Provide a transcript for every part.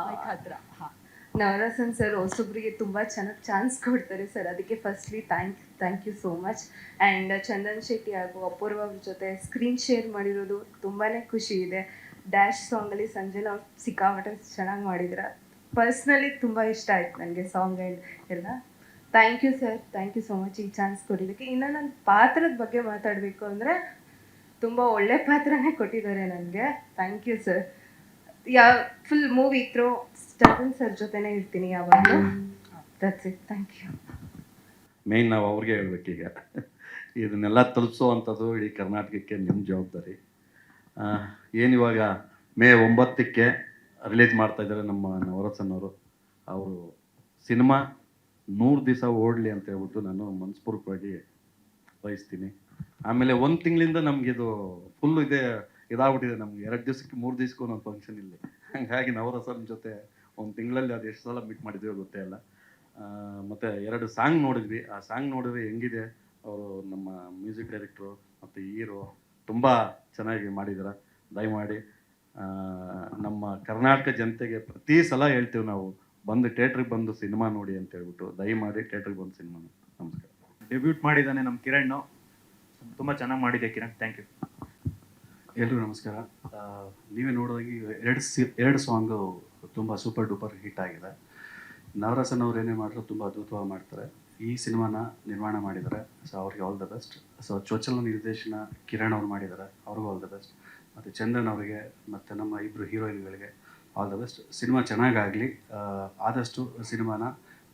Mic ಹತ್ರ. ಹಾಂ, Navarasan sir ಹೊಸೊಬ್ರಿಗೆ ತುಂಬ ಚೆನ್ನಾಗಿ ಚಾನ್ಸ್ ಕೊಡ್ತಾರೆ ಸರ್, ಅದಕ್ಕೆ firstly thank you so much. And Chandan Shetty ಹಾಗೂ ಅಪೂರ್ವ ಅವ್ರ ಜೊತೆ ಸ್ಕ್ರೀನ್ ಶೇರ್ ಮಾಡಿರೋದು ತುಂಬಾ ಖುಷಿ ಇದೆ. ಡ್ಯಾಶ್ ಸಾಂಗಲ್ಲಿ ಸಂಜನಾ ಅವ್ರು ಸಿಕ್ಕಾಪಟ್ಟೆ ಚೆನ್ನಾಗಿ ಮಾಡಿದ್ರು. ಪರ್ಸ್ನಲಿ ತುಂಬ ಇಷ್ಟ ಆಯ್ತು ನನಗೆ ಸಾಂಗ್ ಆ್ಯಂಡ್ ಎಲ್ಲ. Thank you sir, thank you so much ಈ ಚಾನ್ಸ್ ಕೊಟ್ಟಿದ್ದಕ್ಕೆ. ಇನ್ನು ನನ್ನ ಪಾತ್ರದ ಬಗ್ಗೆ ಮಾತಾಡಬೇಕು ಅಂದರೆ ತುಂಬ ಒಳ್ಳೆ ಪಾತ್ರನೇ ಕೊಟ್ಟಿದ್ದಾರೆ ನನಗೆ. ಥ್ಯಾಂಕ್ ಯು ಸರ್. Full movie through Chandan sir ಜೊತೆನೇ ಇರ್ತೀನಿ ಯಾವಾಗಲೂ. That's it, thank you. Main ನಾವು ಅವ್ರಿಗೆ ಹೇಳ್ಬೇಕೀಗ, ಇದನ್ನೆಲ್ಲ ತಲುಪಿಸೋವಂಥದ್ದು ಇಡೀ ಕರ್ನಾಟಕಕ್ಕೆ ನಿಮ್ಮ ಜವಾಬ್ದಾರಿ. ಏನಿವಾಗ ಮೇ 9ಕ್ಕೆ ರಿಲೀಸ್ ಮಾಡ್ತಾಯಿದ್ದಾರೆ ನಮ್ಮ ನವರಸನ್ ಅವರು ಸಿನಿಮಾ 100 ದಿವಸ ಓಡಲಿ ಅಂತ ಹೇಳ್ಬಿಟ್ಟು ನಾನು ಮನಸ್ಪೂರ್ವಕವಾಗಿ ಬಯಸ್ತೀನಿ. ಆಮೇಲೆ 1 ತಿಂಗಳಿಂದ ನಮಗೆ ಇದು ಫುಲ್ಲು ಇದಾಗ್ಬಿಟ್ಟಿದೆ. ನಮ್ಗೆ 2 ದಿವಸಕ್ಕೆ 3 ದಿವಸಕ್ಕೂ ಒಂದು ಫಂಕ್ಷನ್ ಇಲ್ಲಿ. ಹಾಗಾಗಿ ನವರಸನ್ ಜೊತೆ 1 ತಿಂಗಳಲ್ಲಿ ಅದು ಎಷ್ಟು ಸಲ ಮೀಟ್ ಮಾಡಿದ್ವಿ ಗೊತ್ತೇ ಇಲ್ಲ. ಮತ್ತು 2 ಸಾಂಗ್ ನೋಡಿದ್ವಿ. ಆ ಸಾಂಗ್ ನೋಡಿದ್ರೆ ಹೆಂಗಿದೆ, ಅವರು ನಮ್ಮ ಮ್ಯೂಸಿಕ್ ಡೈರೆಕ್ಟ್ರು ಮತ್ತು ಹೀರೋ ತುಂಬ ಚೆನ್ನಾಗಿ ಮಾಡಿದ್ದಾರೆ. ದಯಮಾಡಿ ನಮ್ಮ ಕರ್ನಾಟಕ ಜನತೆಗೆ ಪ್ರತಿ ಸಲ ಹೇಳ್ತೀವಿ ನಾವು, ಬಂದು ಥಿಯೇಟ್ರಿಗೆ ಬಂದು ಸಿನಿಮಾ ನೋಡಿ ಅಂತ ಹೇಳ್ಬಿಟ್ಟು. ದಯಮಾಡಿ ಥಿಯೇಟ್ರಿಗೆ ಬಂದು ಸಿನಿಮಾ ನೋಡಿ. ನಮಸ್ಕಾರ. ಡೆಬ್ಯೂಟ್ ಮಾಡಿದ್ದಾನೆ ನಮ್ಮ ಕಿರಣ್, ತುಂಬ ಚೆನ್ನಾಗಿ ಮಾಡಿದೆ ಕಿರಣ್, ಥ್ಯಾಂಕ್ ಯು. ಎಲ್ರಿಗೂ ನಮಸ್ಕಾರ. ನೀವೇ ನೋಡೋದಾಗಿ 2 ಸಾಂಗು ತುಂಬ ಸೂಪರ್ ಡೂಪರ್ ಹಿಟ್ ಆಗಿದೆ. ನವರಸನ್ ಅವ್ರು ಏನೇ ಮಾಡಿದ್ರು ತುಂಬ ಅದ್ಭುತವಾಗಿ ಮಾಡ್ತಾರೆ. ಈ ಸಿನಿಮಾನ ನಿರ್ಮಾಣ ಮಾಡಿದ್ದಾರೆ, ಸೊ ಅವ್ರಿಗೆ ಆಲ್ ದ ಬೆಸ್ಟ್. ಸೊ ಚೊಚ್ಚಲ ನಿರ್ದೇಶನ ಕಿರಣ್ ಅವ್ರು ಮಾಡಿದ್ದಾರೆ, ಅವ್ರಿಗೂ ಆಲ್ ದ ಬೆಸ್ಟ್. ಮತ್ತು ಚಂದನ್ ಅವರಿಗೆ ಮತ್ತು ನಮ್ಮ ಇಬ್ಬರು ಹೀರೋಯಿನ್ಗಳಿಗೆ ಆಲ್ ದ ಬೆಸ್ಟ್. ಸಿನಿಮಾ ಚೆನ್ನಾಗಾಗಲಿ. ಆದಷ್ಟು ಸಿನಿಮಾನ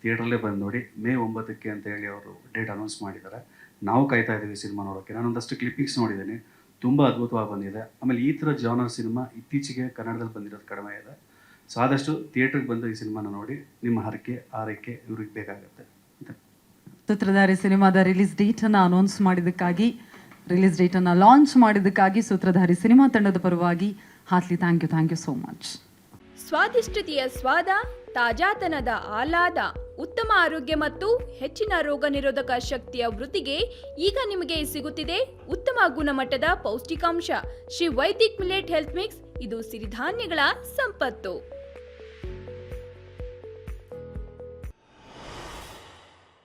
ಥಿಯೇಟ್ರಲ್ಲೇ ಬಂದು ನೋಡಿ. ಮೇ 9ಕ್ಕೆ ಅಂತ ಹೇಳಿ ಅವರು ಡೇಟ್ ಅನೌನ್ಸ್ ಮಾಡಿದ್ದಾರೆ. ನಾವು ಕಾಯ್ತಾ ಇದ್ದೀವಿ ಸಿನಿಮಾ ನೋಡೋಕ್ಕೆ. ನಾನೊಂದಷ್ಟು ಕ್ಲಿಪ್ಪಿಂಗ್ಸ್ ನೋಡಿದ್ದೀನಿ, ತುಂಬ ಅದ್ಭುತವಾಗಿ ಬಂದಿದೆ. ಆಮೇಲೆ ಈ ಥರ ಜಾನರ್ ಸಿನಿಮಾ ಇತ್ತೀಚೆಗೆ ಕನ್ನಡದಲ್ಲಿ ಬಂದಿರೋದು ಕಡಿಮೆ ಇದೆ. ಸೊ ಆದಷ್ಟು ಥಿಯೇಟ್ರಿಗೆ ಬಂದು ಈ ಸಿನಿಮಾನ ನೋಡಿ. ನಿಮ್ಮ ಹರಕೆ ಆರೈಕೆ ಇವ್ರಿಗೆ ಬೇಕಾಗುತ್ತೆ. ಸೂತ್ರಧಾರಿ ಸಿನಿಮಾದ ರಿಲೀಸ್ ಡೇಟನ್ನು ಅನೌನ್ಸ್ ಮಾಡಿದ್ದಕ್ಕಾಗಿ, ರಿಲೀಸ್ ಡೇಟನ್ನು ಲಾಂಚ್ ಮಾಡಿದ್ದಕ್ಕಾಗಿ ಸೂತ್ರಧಾರಿ ಸಿನಿಮಾ ತಂಡದ ಪರವಾಗಿ heartly thank you so much. ಸ್ವಾದಿಷ್ಟತೆಯ ಸ್ವಾದ, ತಾಜಾತನದ ಆಹ್ಲಾದ, ಉತ್ತಮ ಆರೋಗ್ಯ ಮತ್ತು ಹೆಚ್ಚಿನ ರೋಗ ನಿರೋಧಕ ಶಕ್ತಿಯ ವೃದ್ಧಿಗೆ ಈಗ ನಿಮಗೆ ಸಿಗುತ್ತಿದೆ ಉತ್ತಮ ಗುಣಮಟ್ಟದ ಪೌಷ್ಟಿಕಾಂಶ. Shri Vaidik millet health mix, ಇದು ಸಿರಿಧಾನ್ಯಗಳ ಸಂಪತ್ತು.